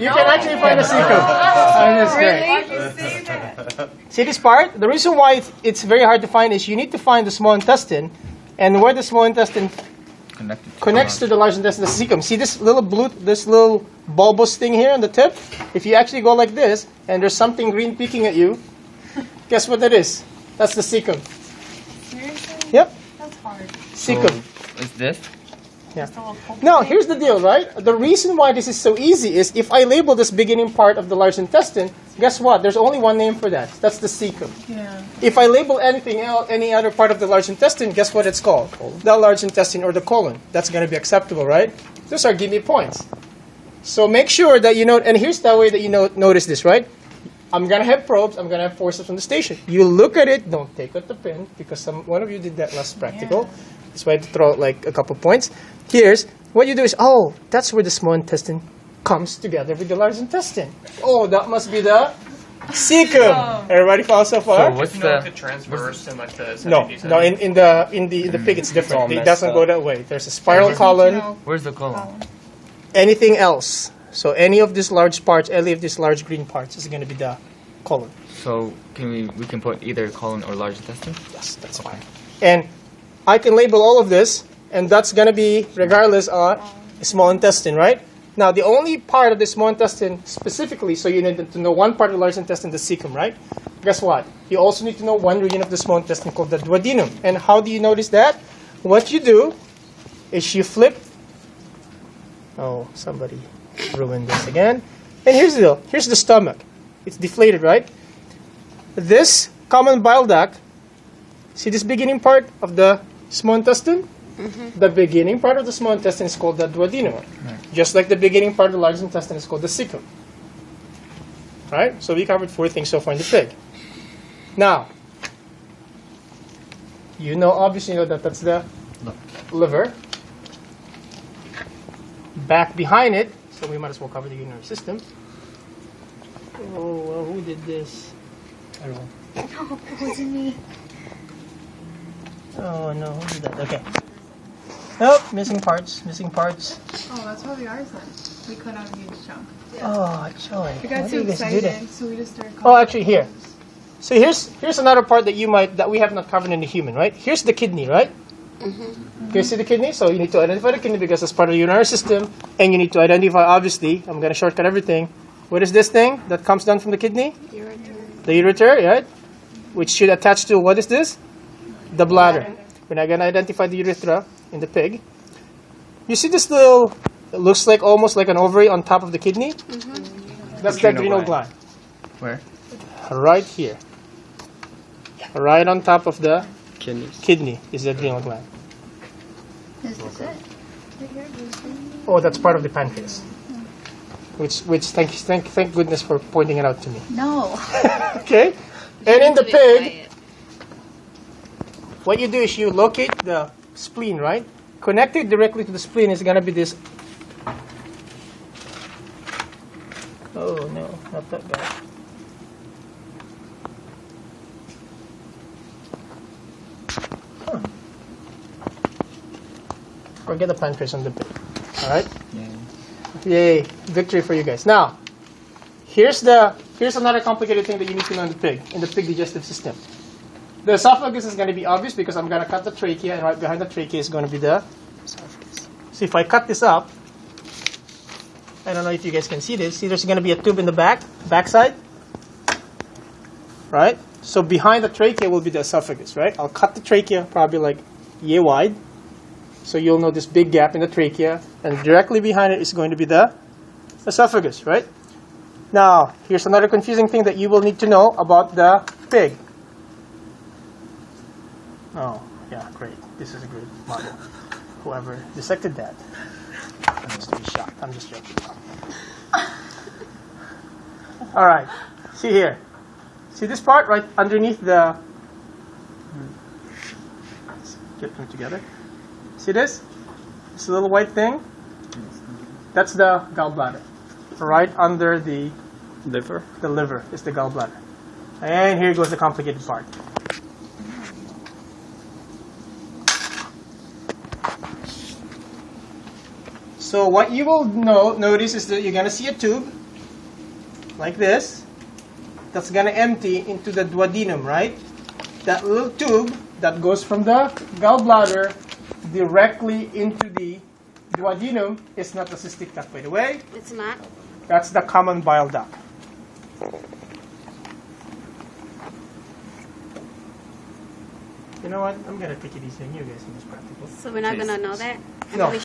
You can actually find the cecum. That's great. See this part? The reason why it's very hard to find is you need to find the small intestine, and where the small intestine connects to the large intestine, the cecum. See this little bulbous thing here on the tip? If you actually go like this, and there's something green peeking at you, guess what that is? That's the cecum. Seriously? Yep. That's hard. Cecum. So, is this? Yeah. Now, here's the deal, right? The reason why this is so easy is if I label this beginning part of the large intestine, guess what? There's only one name for that. That's the cecum. Yeah. If I label anything else, any other part of the large intestine, guess what it's called? The large intestine or the colon. That's going to be acceptable, right? Those are give me points. So make sure that you note, and here's the way that you notice this, right? I'm going to have probes. I'm going to have forceps on the station. You look at it. Don't take out the pin because one of you did that less practical. Yeah. That's why I had to throw out like a couple points. Here's what you do is, that's where the small intestine comes together with the large intestine. Oh, that must be the cecum. Oh. Everybody follow so far? So what's No, the it transverse and like the No. In the pig it's different. It doesn't go that way. There's a spiral colon. Where's the colon? Anything else. So any of these large parts, any of these large green parts is going to be the colon. So we can put either colon or large intestine? Yes, that's fine. And I can label all of this, and that's going to be regardless of small intestine, right? Now, the only part of the small intestine specifically, so you need to know one part of the large intestine, the cecum, right? Guess what? You also need to know one region of the small intestine called the duodenum. And how do you notice that? What you do is you flip. Oh, somebody ruined this again. And here's the deal. Here's the stomach. It's deflated, right? This common bile duct, see this beginning part of the small intestine? Mm-hmm. The beginning part of the small intestine is called the duodenum. Right. Just like the beginning part of the large intestine is called the cecum. Right? So we covered 4 things so far in the pig. Now, obviously know that that's the liver. Back behind it, so we might as well cover the urinary system. Oh, well, who did this? Everyone. No, it wasn't me. Oh no, who did that? Okay. Nope, missing parts. Oh, that's probably ours then. We cut out a huge chunk. Oh, Joy. We got Why too do you guys do excited, that? so we just started Oh, actually, here. So here's another part that we have not covered in the human, right? Here's the kidney, right? Mm-hmm. Can you see the kidney? So you need to identify the kidney because it's part of the urinary system, and you need to identify, obviously, I'm going to shortcut everything. What is this thing that comes down from the kidney? Ureter. The ureter, right? Which should attach to, what is this? The bladder. We're not going to identify the urethra in the pig. You see this little, it looks like almost like an ovary on top of the kidney? Mm-hmm. That's the adrenal gland. Where? Right here. Right on top of the Kidneys. kidney is the adrenal gland. Is this it? Oh, that's part of the pancreas. Which thank goodness for pointing it out to me. No. Okay? And in the pig, what you do is you locate the spleen, right? Connected directly to the spleen is going to be this. Oh no, not that bad. Huh. Forget the pancreas on the pig. Alright? Yay. Victory for you guys. Now, here's another complicated thing that you need to know in the pig digestive system. The esophagus is going to be obvious because I'm going to cut the trachea, and right behind the trachea is going to be the esophagus. So if I cut this up, I don't know if you guys can see this. See, there's going to be a tube in the backside, right? So behind the trachea will be the esophagus, right? I'll cut the trachea probably like yay wide, so you'll know this big gap in the trachea, and directly behind it is going to be the esophagus, right? Now, here's another confusing thing that you will need to know about the pig. Oh, yeah, great. This is a good model. Whoever dissected that needs to be shot. I'm just joking. All right. See here. See this part right underneath the... Let's get them together. See this? This little white thing? That's the gallbladder. Right under the Liver. The liver is the gallbladder. And here goes the complicated part. So what you will notice is that you're going to see a tube. like this. That's going to empty into the duodenum, right? That little tube that goes from the gallbladder directly into the duodenum is not the cystic duct, by the way. It's not. That's the common bile duct. You know what? I'm going to take it easy on you guys in this practical. So we're not gonna know that. No.